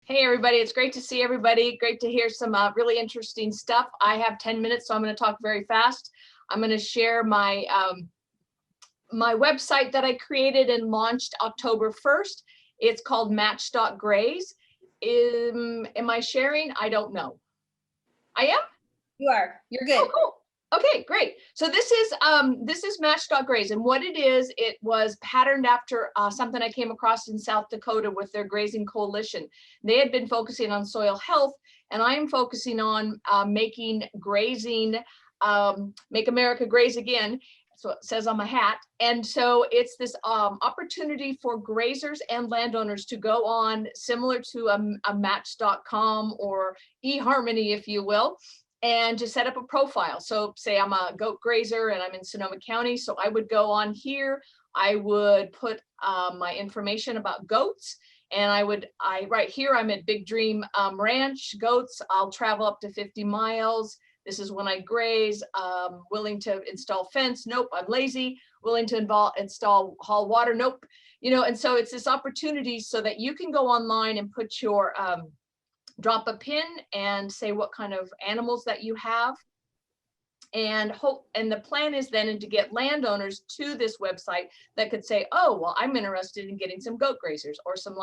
Hey everybody, it's great to see everybody. Great to hear some really interesting stuff. I have 10 minutes, so I'm going to talk very fast. I'm going to share my my website that I created and launched October 1st. It's called Match.Graze. Am I sharing? I don't know. I am? You are. You're good. Oh, cool. Okay, great. So this is Match.Graze, and what it is, it was patterned after something I came across in South Dakota with their grazing coalition. They had been focusing on soil health, and I am focusing on making grazing, make America graze again. So it says on my hat. And so it's this opportunity for grazers and landowners to go on, similar to a Match.com or eHarmony, if you will, and to set up a profile. So say I'm a goat grazer and I'm in Sonoma County. So I would go on here, I would put my information about goats, and right here, I'm at Big Dream Ranch, goats. I'll travel up to 50 miles. This is when I graze, willing to install fence. Nope, I'm lazy. Willing to install haul water. Nope. You know, and so it's this opportunity so that you can go online and put your, drop a pin and say what kind of animals that you have, and the plan is then to get landowners to this website that could say, oh, well, I'm interested in getting some goat grazers or some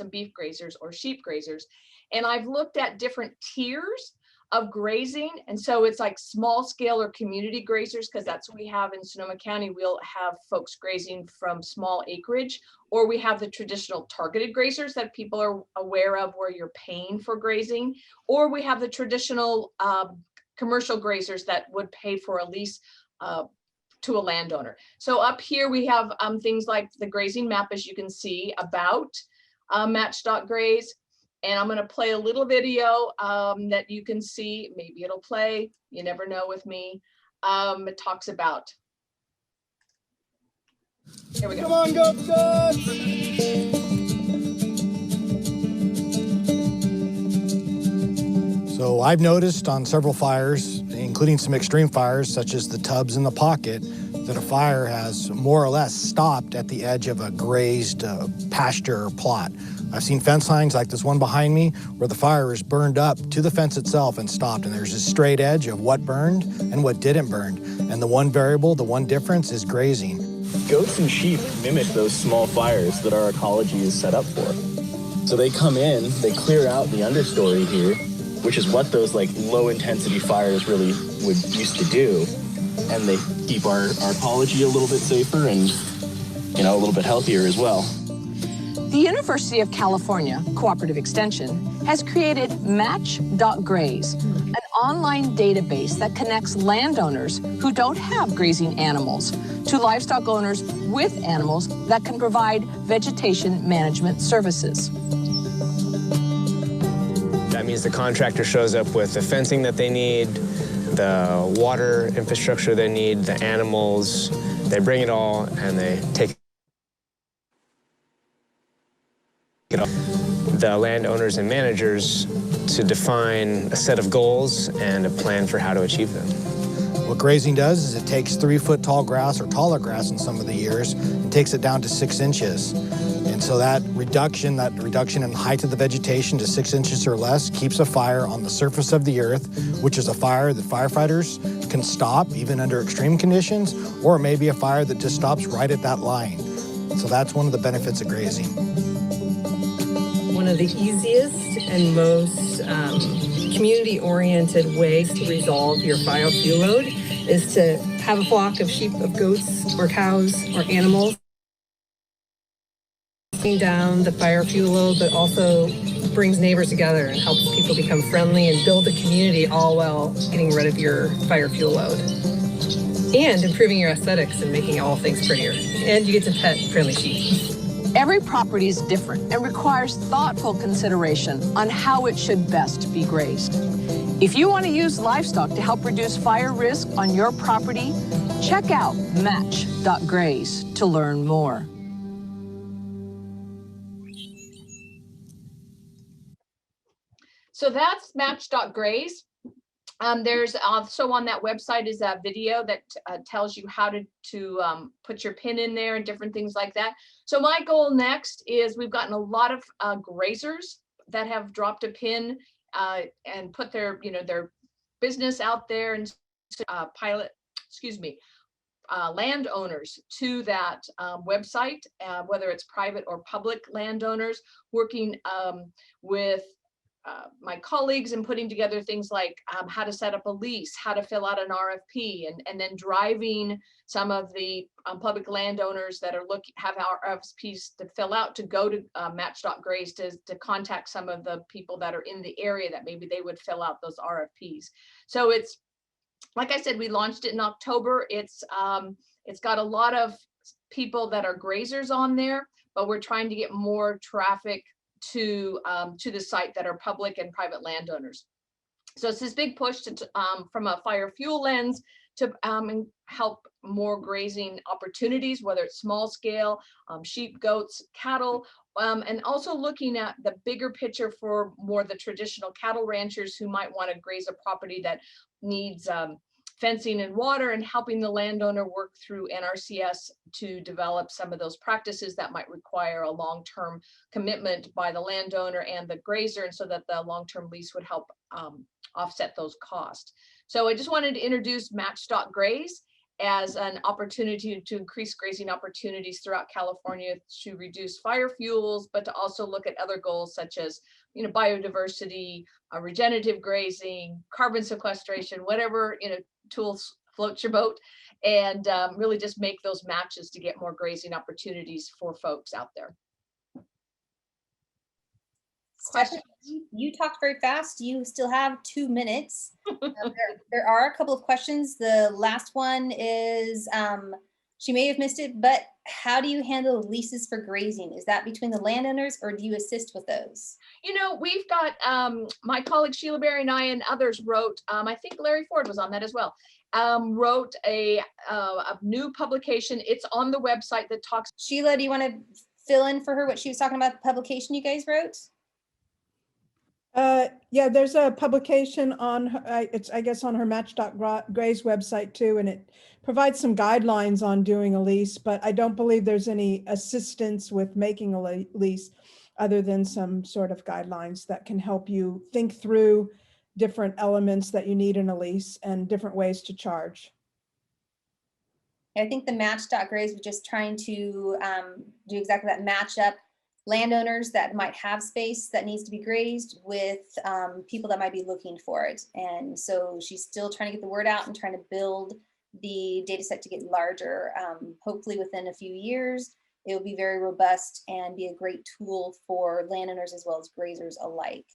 beef grazers or sheep grazers. And I've looked at different tiers of grazing, and so it's like small scale or community grazers, because that's what we have in Sonoma County. We'll have folks grazing from small acreage, or we have the traditional targeted grazers that people are aware of, where you're paying for grazing, or we have the traditional commercial grazers that would pay for a lease to a landowner. So up here we have things like the grazing map, as you can see, about Match.Graze. And I'm going to play a little video that you can see. Maybe it'll play. You never know with me. It talks about. Here we go. Come on, goats! So I've noticed on several fires, including some extreme fires, such as the Tubbs in the Pocket, that a fire has more or less stopped at the edge of a grazed pasture or plot. I've seen fence lines like this one behind me where the fire is burned up to the fence itself and stopped, and there's a straight edge of what burned and what didn't burn. And the one variable, the one difference is grazing. Goats and sheep mimic those small fires that our ecology is set up for. So they come in, they clear out the understory here, which is what those like low intensity fires really used to do. And they keep our ecology a little bit safer and, you know, a little bit healthier as well. The University of California Cooperative Extension has created Match.Graze, an online database that connects landowners who don't have grazing animals to livestock owners with animals that can provide vegetation management services. That means the contractor shows up with the fencing that they need, the water infrastructure they need, the animals. They bring it all and they take it up. The landowners and managers to define a set of goals and a plan for how to achieve them. What grazing does is it takes 3-foot tall grass, or taller grass in some of the years, and takes it down to 6 inches. And so that reduction in height of the vegetation to 6 inches or less keeps a fire on the surface of the earth, which is a fire that firefighters can stop even under extreme conditions, or it may be a fire that just stops right at that line. So that's one of the benefits of grazing. One of the easiest and most community-oriented ways to resolve your biofuel load is to have a flock of sheep, of goats, or cows, or animals. Down the biofuel load, but also brings neighbors together and helps people become friendly and build a community, all while getting rid of your biofuel load and improving your aesthetics and making all things prettier. And you get to pet friendly sheep. Every property is different and requires thoughtful consideration on how it should best be grazed. If you want to use livestock to help reduce fire risk on your property, check out Match.Graze to learn more. So that's Match.Graze. There's also on that website is a video that tells you how to put your pin in there and different things like that. So my goal next is we've gotten a lot of grazers that have dropped a pin and put their, their business out there, and landowners to that website, whether it's private or public landowners, working with my colleagues and putting together things like how to set up a lease, how to fill out an RFP, and then driving some of the public landowners that are have RFPs to fill out to go to Match.Graze to contact some of the people that are in the area that maybe they would fill out those RFPs. So it's, like I said, we launched it in October. It's got a lot of people that are grazers on there, but we're trying to get more traffic to the site that are public and private landowners. So it's this big push to from a fire fuel lens to help more grazing opportunities, whether it's small scale, sheep, goats, cattle, and also looking at the bigger picture for more the traditional cattle ranchers who might want to graze a property that needs fencing and water, and helping the landowner work through NRCS to develop some of those practices that might require a long-term commitment by the landowner and the grazer, and so that the long-term lease would help offset those costs. So I just wanted to introduce Match.Graze as an opportunity to increase grazing opportunities throughout California, to reduce fire fuels, but to also look at other goals such as, biodiversity, regenerative grazing, carbon sequestration, whatever, tools float your boat, and really just make those matches to get more grazing opportunities for folks out there. Stephanie, you talked very fast. You still have 2 minutes. There are a couple of questions. The last one is, she may have missed it, but how do you handle leases for grazing? Is that between the landowners, or do you assist with those? We've got my colleague Sheila Berry and I and others wrote, I think Larry Ford was on that as well, wrote a new publication. It's on the website that talks. Sheila, do you want to fill in for her what she was talking about, the publication you guys wrote? Yeah, there's a publication on it's, I guess, on her Match.Graze website too, and it provides some guidelines on doing a lease, but I don't believe there's any assistance with making a lease other than some sort of guidelines that can help you think through different elements that you need in a lease and different ways to charge. I think the Match.Graze was just trying to do exactly that, match up landowners that might have space that needs to be grazed with people that might be looking for it. And so she's still trying to get the word out and trying to build the data set to get larger. Hopefully within a few years, it will be very robust and be a great tool for landowners as well as grazers alike.